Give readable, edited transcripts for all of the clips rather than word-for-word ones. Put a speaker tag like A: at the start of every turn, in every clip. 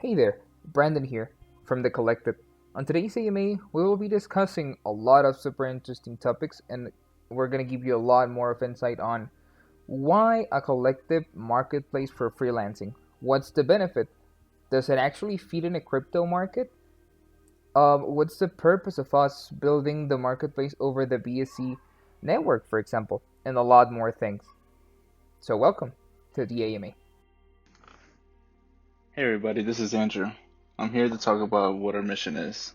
A: Hey there, Brandon here from The Collective. On today's AMA, we will be discussing a lot of super interesting topics, and we're going to give you a lot more of insight on why a collective marketplace for freelancing. What's the benefit? Does it actually feed in a crypto market? What's the purpose of us building the marketplace over the BSC network, for example, and a lot more things. So, welcome to the AMA.
B: Hey everybody, this is Andrew. I'm here to talk about what our mission is.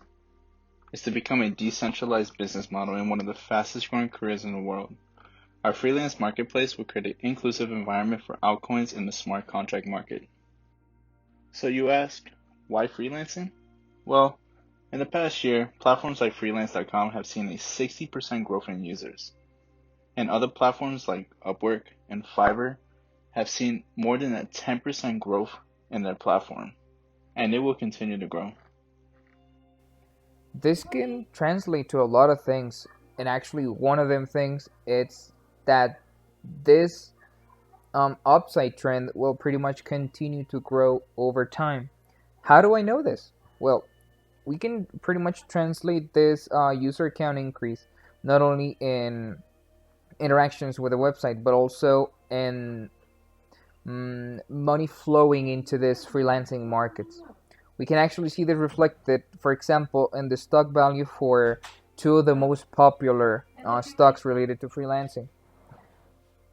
B: It's to become a decentralized business model in one of the fastest growing careers in the world. Our freelance marketplace will create an inclusive environment for altcoins in the smart contract market. So you ask, why freelancing? Well, in the past year, platforms like freelance.com have seen a 60% growth in users. And other platforms like Upwork and Fiverr have seen more than a 10% growth in their platform. And it will continue to grow.
A: This can translate to a lot of things, and actually, one of them things it's that this upside trend will pretty much continue to grow over time. How do I know this? Well, we can pretty much translate this user account increase not only in interactions with the website, but also in money flowing into this freelancing markets. We can actually see this reflected, for example, in the stock value for two of the most popular stocks related to freelancing.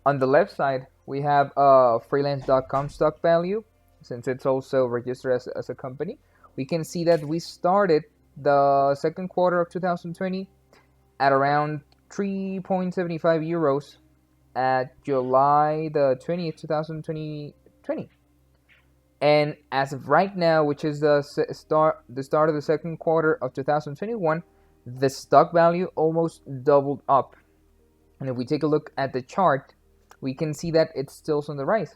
A: On the left side, we have freelance.com stock value, since it's also registered as a company. We can see that we started the second quarter of 2020 at around 3.75 euros at July the 20th, 2020. And as of right now, which is the start of the second quarter of 2021, the stock value almost doubled up. And if we take a look at the chart, we can see that it's still on the rise.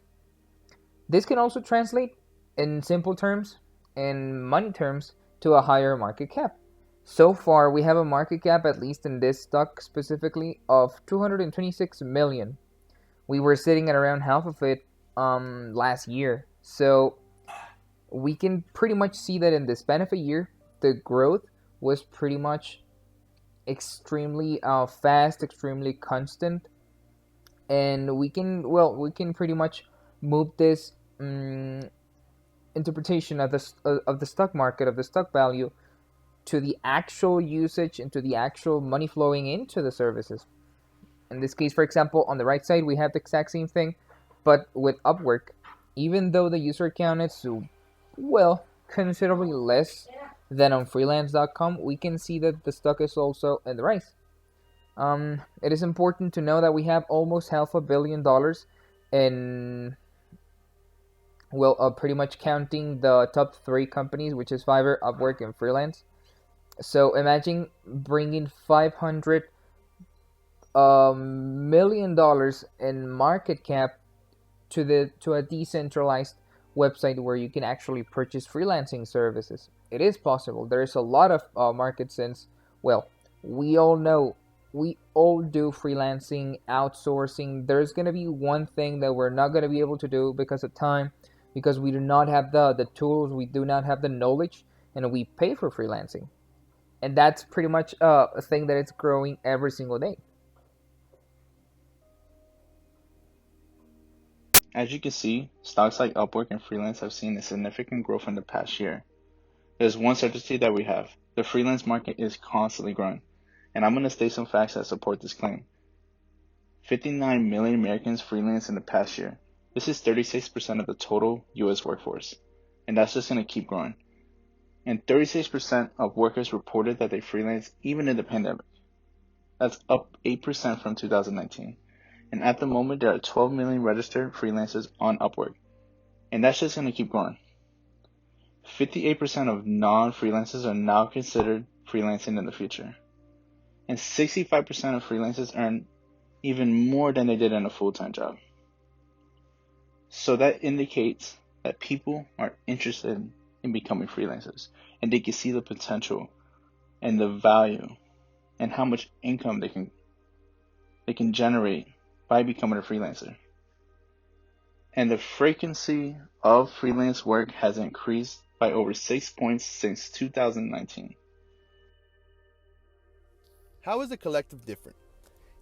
A: This can also translate in simple terms, in money terms, to a higher market cap. So far, we have a market cap, at least in this stock specifically, of 226 million. We were sitting at around half of it last year. So we can pretty much see that in this benefit year, the growth was pretty much extremely fast, extremely constant, and we can pretty much move this interpretation of the stock market, of the stock value, to the actual usage and to the actual money flowing into the services. In this case, for example, on the right side, we have the exact same thing, but with Upwork. Even though the user account is, well, considerably less than on freelance.com, we can see that the stock is also in the rise. It is important to know that we have almost $500 million in, well, pretty much counting the top three companies, which is Fiverr, Upwork, and Freelance. So imagine bringing $500 million in market cap to a decentralized website where you can actually purchase freelancing services. It is possible. There is a lot of market since, well, we all know, we all do freelancing, outsourcing. There's going to be one thing that we're not going to be able to do because of time, because we do not have the tools, we do not have the knowledge, and we pay for freelancing. And that's pretty much a thing that it's growing every single day.
B: As you can see, stocks like Upwork and Freelance have seen a significant growth in the past year. There's one certainty that we have. The freelance market is constantly growing. And I'm going to state some facts that support this claim. 59 million Americans freelance in the past year. This is 36% of the total US workforce. And that's just going to keep growing. And 36% of workers reported that they freelance even in the pandemic. That's up 8% from 2019. And at the moment, there are 12 million registered freelancers on Upwork. And that's just going to keep growing. 58% of non-freelancers are now considered freelancing in the future. And 65% of freelancers earn even more than they did in a full-time job. So that indicates that people are interested in becoming freelancers. And they can see the potential and the value and how much income they can generate by becoming a freelancer. And the frequency of freelance work has increased by over 6 points since 2019.
C: How is the collective different?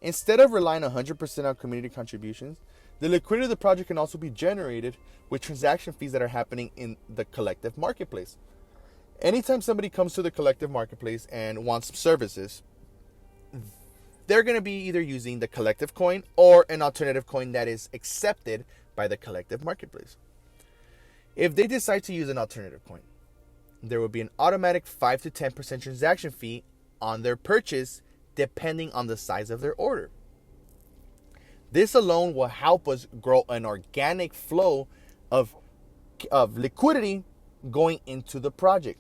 C: Instead of relying 100% on community contributions, the liquidity of the project can also be generated with transaction fees that are happening in the collective marketplace. Anytime somebody comes to the collective marketplace and wants services, they're going to be either using the collective coin or an alternative coin that is accepted by the collective marketplace. If they decide to use an alternative coin, there will be an automatic 5 to 10% transaction fee on their purchase depending on the size of their order. This alone will help us grow an organic flow of liquidity going into the project.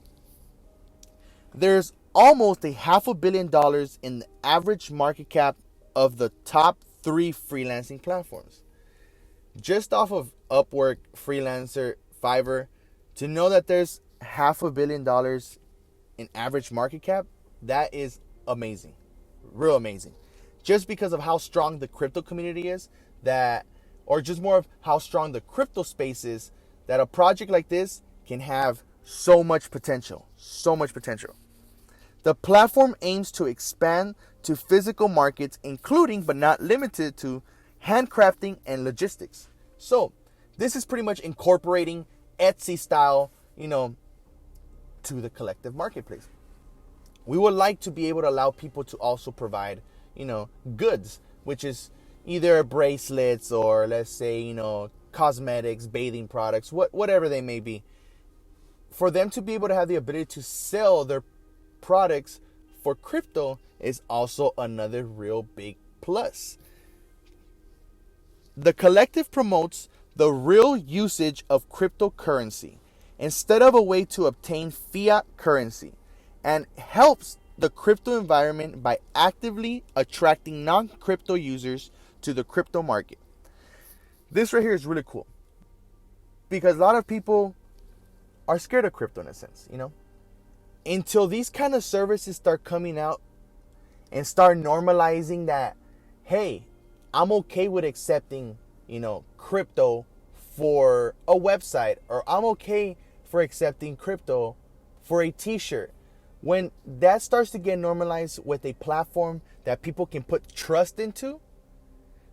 C: There's almost $500 million in the average market cap of the top 3 freelancing platforms. Just off of Upwork, Freelancer, Fiverr, to know that there's $500 million in average market cap, that is amazing. Real amazing. Just because of how strong the crypto community is, that, or just more of how strong the crypto space is, that a project like this can have so much potential. So much potential. The platform aims to expand to physical markets, including but not limited to handcrafting and logistics. So this is pretty much incorporating Etsy style, to the collective marketplace. We would like to be able to allow people to also provide, goods, which is either bracelets or let's say, cosmetics, bathing products, whatever they may be. For them to be able to have the ability to sell their products for crypto is also another real big plus. The collective promotes the real usage of cryptocurrency instead of a way to obtain fiat currency, and helps the crypto environment by actively attracting non-crypto users to the crypto market. This right here is really cool because a lot of people are scared of crypto in a sense, until these kind of services start coming out and start normalizing that, hey, I'm okay with accepting, crypto for a website, or I'm okay for accepting crypto for a t-shirt. When that starts to get normalized with a platform that people can put trust into,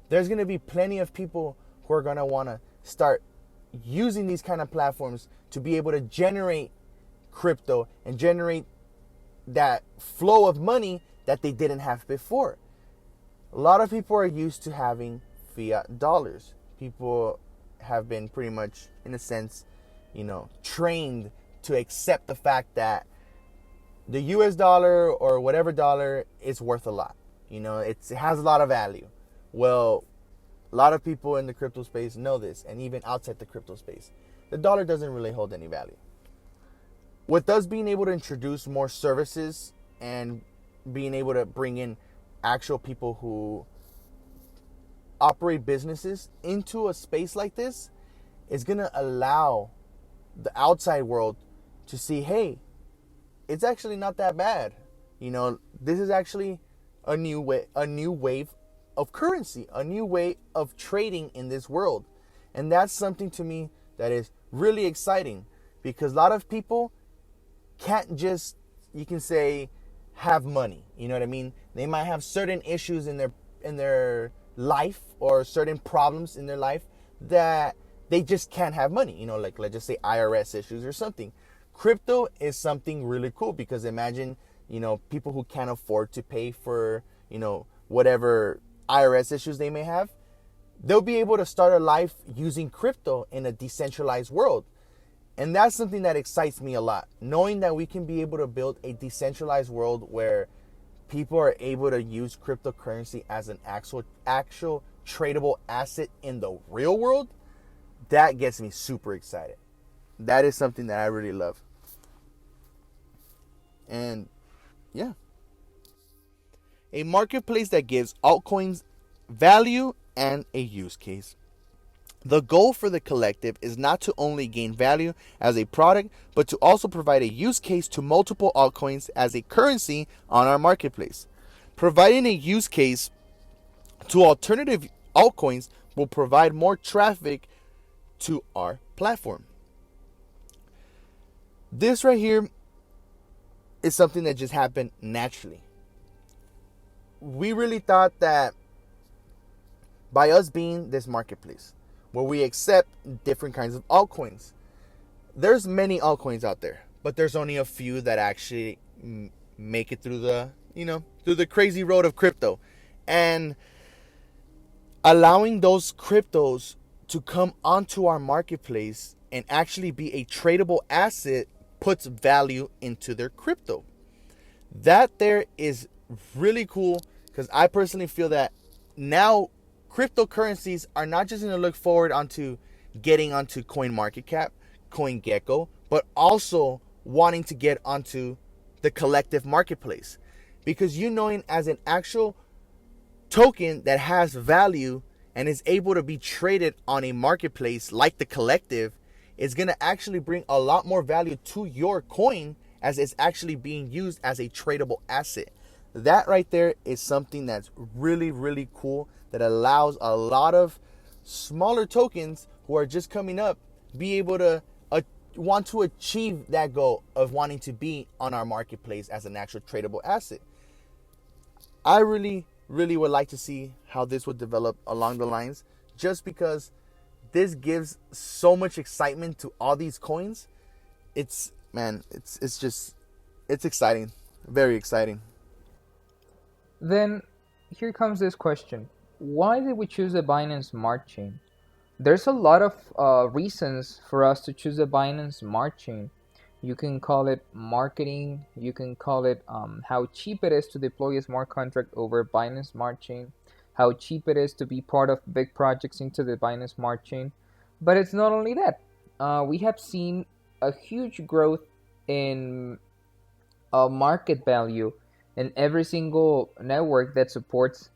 C: there's going to be plenty of people who are going to want to start using these kind of platforms to be able to generate crypto and generate that flow of money that they didn't have before. A lot of people are used to having fiat dollars. People have been pretty much, in a sense, trained to accept the fact that the US dollar or whatever dollar is worth a lot. It has a lot of value. Well, a lot of people in the crypto space know this, and even outside the crypto space, the dollar doesn't really hold any value. With us being able to introduce more services and being able to bring in actual people who operate businesses into a space like this, is going to allow the outside world to see, hey, it's actually not that bad. This is actually a new wave of currency, a new way of trading in this world. And that's something to me that is really exciting, because a lot of people can't just, you can say, have money. You know what I mean? They might have certain issues in their life, or certain problems in their life that they just can't have money. Like let's just say IRS issues or something. Crypto is something really cool, because imagine, people who can't afford to pay for, whatever IRS issues they may have. They'll be able to start a life using crypto in a decentralized world. And that's something that excites me a lot. Knowing that we can be able to build a decentralized world where people are able to use cryptocurrency as an actual tradable asset in the real world, that gets me super excited. That is something that I really love. And yeah. A marketplace that gives altcoins value and a use case. The goal for the collective is not to only gain value as a product, but to also provide a use case to multiple altcoins as a currency on our marketplace. Providing a use case to alternative altcoins will provide more traffic to our platform. This right here is something that just happened naturally. We really thought that by us being this marketplace where we accept different kinds of altcoins, there's many altcoins out there, but there's only a few that actually make it through the crazy road of crypto. And allowing those cryptos to come onto our marketplace and actually be a tradable asset puts value into their crypto. That there is really cool, because I personally feel that now cryptocurrencies are not just going to look forward onto getting onto CoinMarketCap, CoinGecko, but also wanting to get onto the collective marketplace. Because you knowing as an actual token that has value and is able to be traded on a marketplace like the collective is going to actually bring a lot more value to your coin as it's actually being used as a tradable asset. That right there is something that's really, really cool that allows a lot of smaller tokens who are just coming up be able to want to achieve that goal of wanting to be on our marketplace as an actual tradable asset. I really, really would like to see how this would develop along the lines, just because this gives so much excitement to all these coins. It's exciting, very exciting.
A: Then here comes this question. Why did we choose the Binance Smart Chain? There's a lot of reasons for us to choose the Binance Smart Chain. You can call it marketing. You can call it how cheap it is to deploy a smart contract over Binance Smart Chain, how cheap it is to be part of big projects into the Binance Smart Chain. But it's not only that. We have seen a huge growth in market value in every single network that supports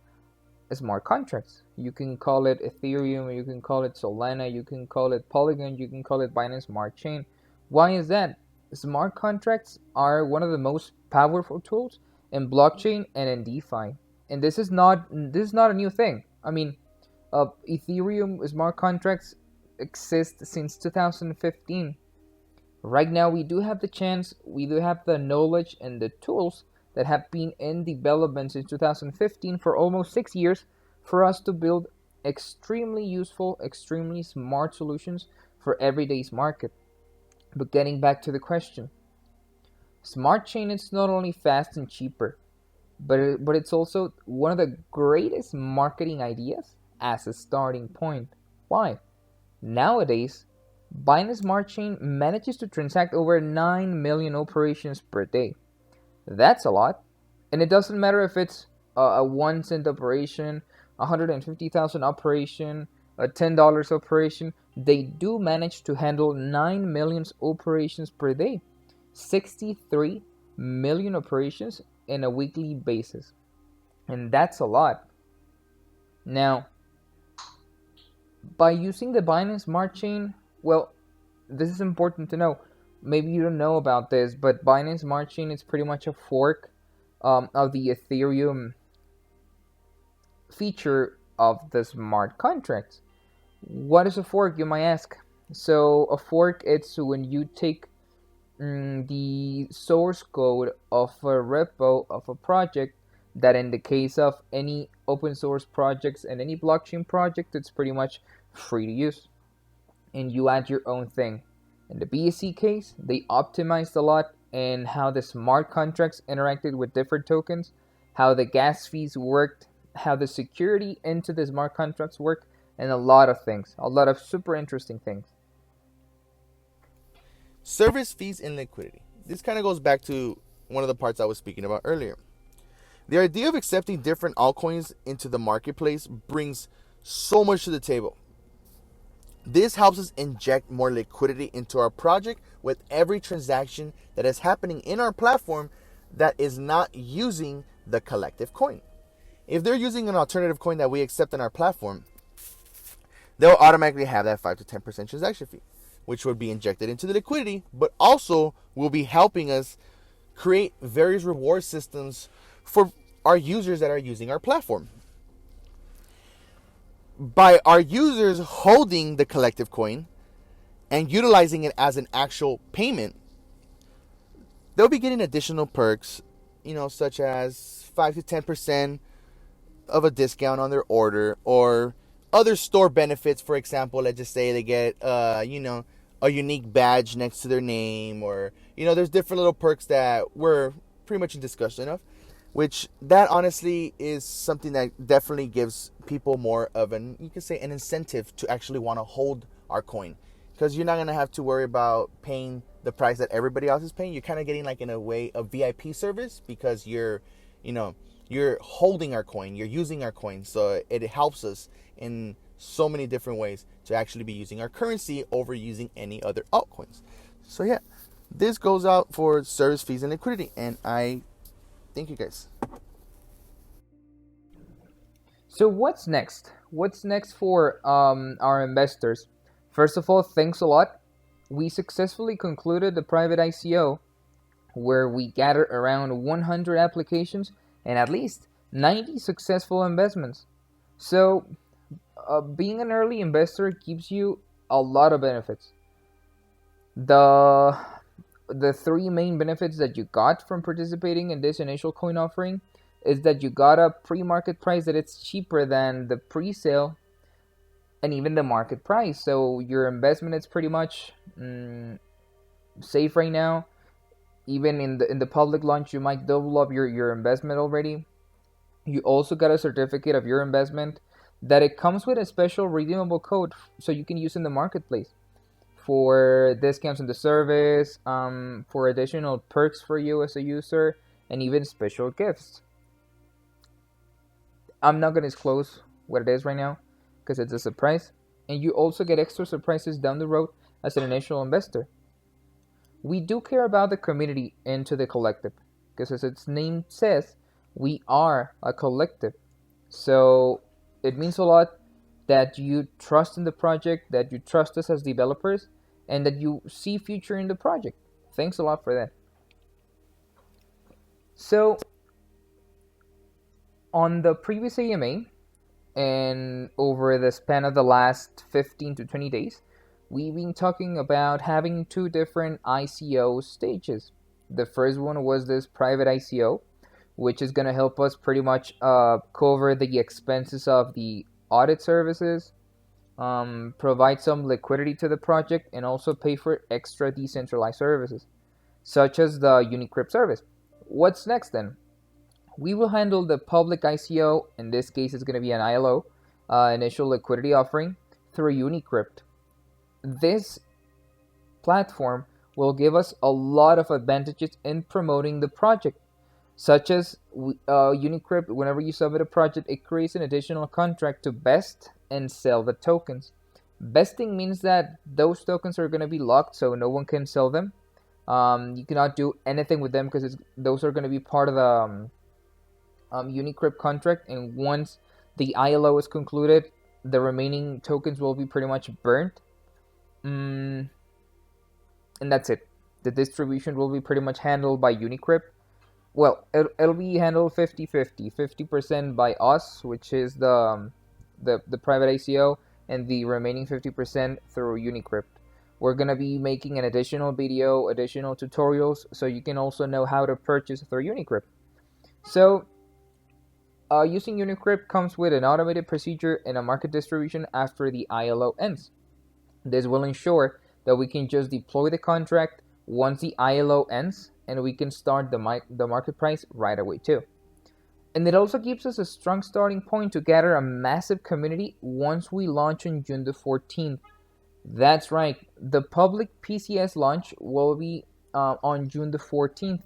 A: smart contracts. You can call it Ethereum, you can call it Solana, you can call it Polygon, you can call it Binance Smart Chain. Why is that? Smart contracts are one of the most powerful tools in blockchain and in DeFi. And this is not a new thing. I mean, Ethereum smart contracts exist since 2015. Right now, we do have the chance, we do have the knowledge and the tools that have been in development since 2015 for almost 6 years for us to build extremely useful, extremely smart solutions for everyday's market. But getting back to the question, Smart Chain is not only fast and cheaper, but it's also one of the greatest marketing ideas as a starting point. Why? Nowadays, Binance Smart Chain manages to transact over 9 million operations per day. That's a lot. And it doesn't matter if it's a 1 cent operation, 150,000 operation, a $10 operation. They do manage to handle 9 million operations per day, 63 million operations in a weekly basis. And that's a lot. Now, by using the Binance Smart Chain, well, this is important to know. Maybe you don't know about this, but Binance Smart Chain is pretty much a fork of the Ethereum feature of the smart contracts. What is a fork, you might ask? So a fork is when you take the source code of a repo of a project that, in the case of any open source projects and any blockchain project, it's pretty much free to use, and you add your own thing. In the BSC case, they optimized a lot in how the smart contracts interacted with different tokens, how the gas fees worked, how the security into the smart contracts work, and a lot of things, a lot of super interesting things.
C: Service fees and liquidity. This kind of goes back to one of the parts I was speaking about earlier. The idea of accepting different altcoins into the marketplace brings so much to the table. This helps us inject more liquidity into our project with every transaction that is happening in our platform that is not using the collective coin. If they're using an alternative coin that we accept in our platform, they'll automatically have that 5 to 10% transaction fee, which would be injected into the liquidity, but also will be helping us create various reward systems for our users that are using our platform. By our users holding the collective coin and utilizing it as an actual payment, they'll be getting additional perks, such as 5 to 10% of a discount on their order, or other store benefits. For example, let's just say they get a unique badge next to their name, or there's different little perks that we're pretty much in discussion of, which that honestly is something that definitely gives people more of an, you could say, an incentive to actually want to hold our coin, because you're not going to have to worry about paying the price that everybody else is paying. You're kind of getting, like, in a way, a VIP service, because you're holding our coin, you're using our coin. So it helps us in so many different ways to actually be using our currency over using any other altcoins. So yeah, this goes out for service fees and liquidity, and I thank you guys.
A: So what's next? What's next for our investors? First of all, thanks a lot. We successfully concluded the private ICO, where we gathered around 100 applications and at least 90 successful investments. So being an early investor gives you a lot of benefits. The three main benefits that you got from participating in this initial coin offering is that you got a pre-market price that it's cheaper than the pre-sale and even the market price. So your investment is pretty much safe right now. Even in the public launch, you might double up your investment already. You also got a certificate of your investment that it comes with a special redeemable code, so you can use in the marketplace for discounts in the service, for additional perks for you as a user, and even special gifts. I'm not going to disclose what it is right now because it's a surprise. And you also get extra surprises down the road as an initial investor. We do care about the community into the collective, because as its name says, we are a collective. So it means a lot that you trust in the project, that you trust us as developers, and that you see future in the project. Thanks a lot for that. So on the previous AMA, and over the span of the last 15 to 20 days, we've been talking about having two different ICO stages. The first one was this private ICO, which is going to help us pretty much cover the expenses of the audit services, provide some liquidity to the project, and also pay for extra decentralized services, such as the Unicrypt service. What's next then? We will handle the public ICO. In this case, it's going to be an ILO, initial liquidity offering, through Unicrypt. This platform will give us a lot of advantages in promoting the project, such as Unicrypt. Whenever you submit a project, it creates an additional contract to vest and sell the tokens. Vesting means that those tokens are going to be locked, so no one can sell them. You cannot do anything with them because those are going to be part of the Unicrypt contract, and once the ILO is concluded, the remaining tokens will be pretty much burnt. And that's it. The distribution will be pretty much handled by Unicrypt. Well, it'll be handled 50-50. 50% by us, which is the private ICO, and the remaining 50% through Unicrypt. We're going to be making an additional video, additional tutorials, so you can also know how to purchase through Unicrypt. So using Unicrypt comes with an automated procedure and a market distribution after the ILO ends. This will ensure that we can just deploy the contract once the ILO ends, and we can start the market price right away too. And it also gives us a strong starting point to gather a massive community once we launch on June the 14th. That's right, the public PCS launch will be on June the 14th.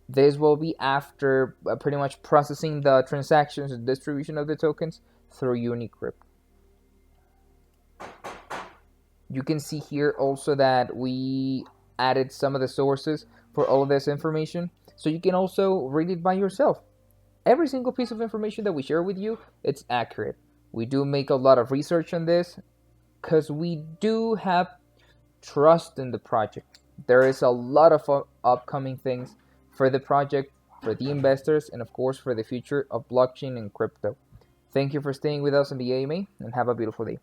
A: This will be after pretty much processing the transactions and distribution of the tokens through Unicrypt. You can see here also that we added some of the sources for all of this information, so you can also read it by yourself. Every single piece of information that we share with you, it's accurate. We do make a lot of research on this because we do have trust in the project. There is a lot of upcoming things for the project, for the investors, and of course for the future of blockchain and crypto. Thank you for staying with us in the AMA, and have a beautiful day.